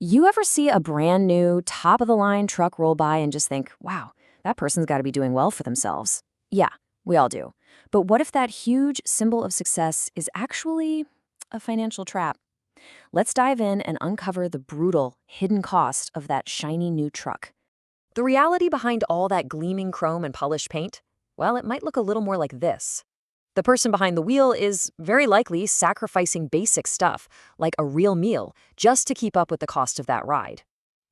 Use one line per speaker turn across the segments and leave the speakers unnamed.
You ever see a brand new, top of the line truck roll by and just think, wow, that person's got to be doing well for themselves? Yeah, we all do. But what if that huge symbol of success is actually a financial trap? Let's dive in and uncover the brutal, hidden cost of that shiny new truck. The reality behind all that gleaming chrome and polished paint? Well, it might look a little more like this. The person behind the wheel is very likely sacrificing basic stuff, like a real meal, just to keep up with the cost of that ride.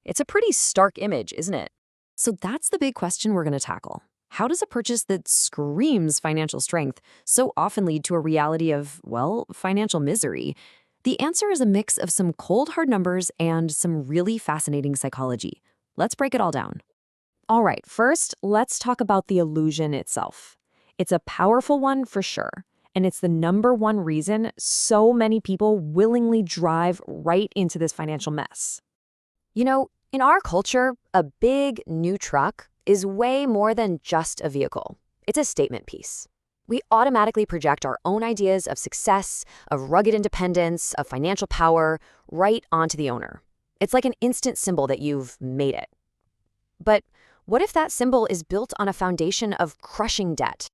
It's a pretty stark image, isn't it? So that's the big question we're going to tackle. How does a purchase that screams financial strength so often lead to a reality of, well, financial misery? The answer is a mix of some cold hard numbers and some really fascinating psychology. Let's break it all down. All right, first, let's talk about the illusion itself. It's a powerful one for sure, and it's the number one reason so many people willingly drive right into this financial mess. You know, in our culture, a big new truck is way more than just a vehicle. It's a statement piece. We automatically project our own ideas of success, of rugged independence, of financial power, right onto the owner. It's like an instant symbol that you've made it. But what if that symbol is built on a foundation of crushing debt?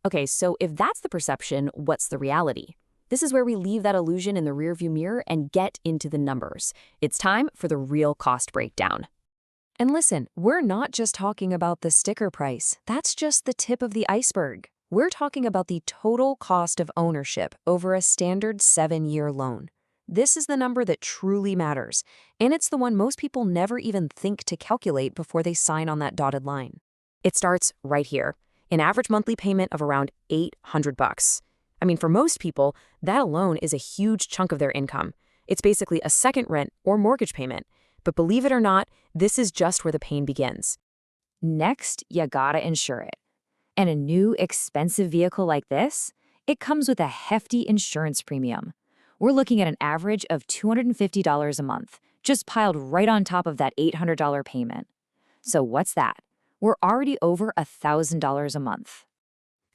Okay, so if that's the perception, what's the reality? This is where we leave that illusion in the rearview mirror and get into the numbers. It's time for the real cost breakdown. And listen, we're not just talking about the sticker price. That's just the tip of the iceberg. We're talking about the total cost of ownership over a standard 7-year loan. This is the number that truly matters, and it's the one most people never even think to calculate before they sign on that dotted line. It starts right here, an average monthly payment of around $800. I mean, for most people, that alone is a huge chunk of their income. It's basically a second rent or mortgage payment. But believe it or not, this is just where the pain begins. Next, you gotta insure it. And a new, expensive vehicle like this, it comes with a hefty insurance premium. We're looking at an average of $250 a month, just piled right on top of that $800 payment. So what's that? We're already over $1,000 a month.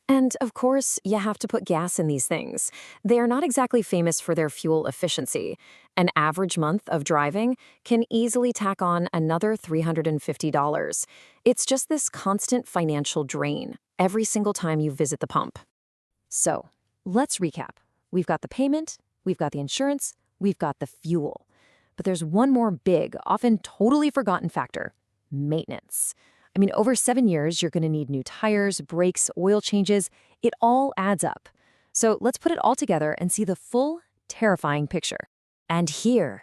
And of course, you have to put gas in these things. They are not exactly famous for their fuel efficiency. An average month of driving can easily tack on another $350. It's just this constant financial drain every single time you visit the pump. So, let's recap. We've got the payment, we've got the insurance, we've got the fuel. But there's one more big, often totally forgotten factor: maintenance. I mean, over 7 years, you're going to need new tires, brakes, oil changes. It all adds up. So let's put it all together and see the full, terrifying picture. And here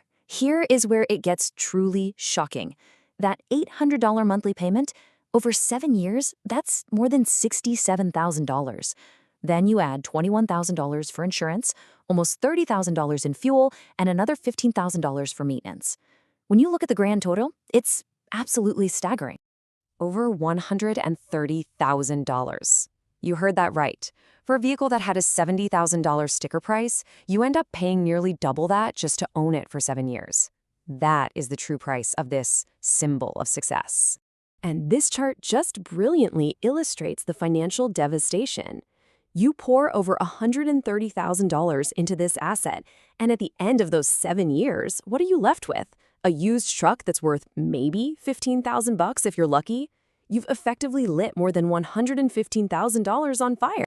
is where it gets truly shocking. That $800 monthly payment, over 7 years, that's more than $67,000. Then you add $21,000 for insurance, almost $30,000 in fuel, and another $15,000 for maintenance. When you look at the grand total, it's absolutely staggering. Over $130,000. You heard that right. For a vehicle that had a $70,000 sticker price, you end up paying nearly double that just to own it for 7 years. That is the true price of this symbol of success. And this chart just brilliantly illustrates the financial devastation. You pour over $130,000 into this asset, and at the end of those 7 years, what are you left with? A used truck that's worth maybe $15,000 if you're lucky? You've effectively lit more than $115,000 on fire.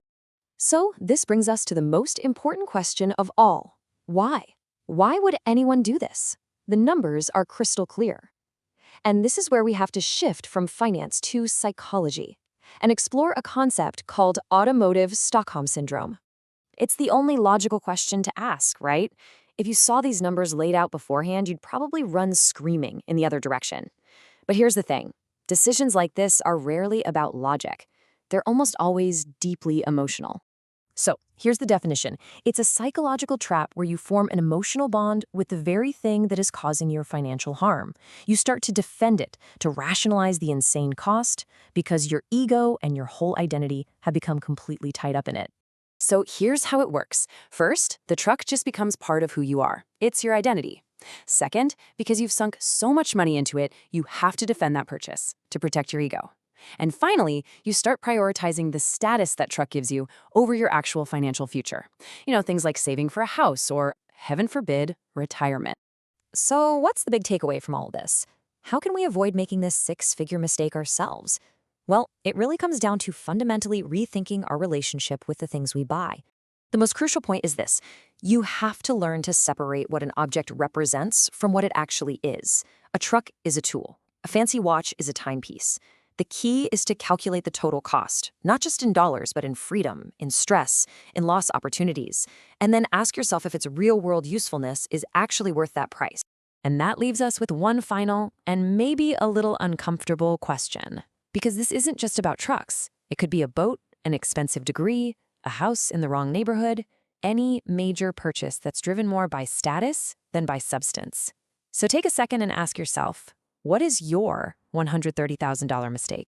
So this brings us to the most important question of all. Why? Why would anyone do this? The numbers are crystal clear. And this is where we have to shift from finance to psychology and explore a concept called Automotive Stockholm Syndrome. It's the only logical question to ask, right? If you saw these numbers laid out beforehand, you'd probably run screaming in the other direction. But here's the thing. Decisions like this are rarely about logic. They're almost always deeply emotional. So here's the definition. It's a psychological trap where you form an emotional bond with the very thing that is causing your financial harm. You start to defend it, to rationalize the insane cost, because your ego and your whole identity have become completely tied up in it. So here's how it works. First, the truck just becomes part of who you are. It's your identity. Second, because you've sunk so much money into it, you have to defend that purchase to protect your ego. And finally, you start prioritizing the status that truck gives you over your actual financial future. Things like saving for a house or, heaven forbid, retirement. So, what's the big takeaway from all of this? How can we avoid making this six-figure mistake ourselves? Well, it really comes down to fundamentally rethinking our relationship with the things we buy. The most crucial point is this: you have to learn to separate what an object represents from what it actually is. A truck is a tool, a fancy watch is a timepiece. The key is to calculate the total cost, not just in dollars, but in freedom, in stress, in lost opportunities, and then ask yourself if its real-world usefulness is actually worth that price. And that leaves us with one final and maybe a little uncomfortable question. Because this isn't just about trucks. It could be a boat, an expensive degree, a house in the wrong neighborhood, any major purchase that's driven more by status than by substance. So take a second and ask yourself, what is your $130,000 mistake?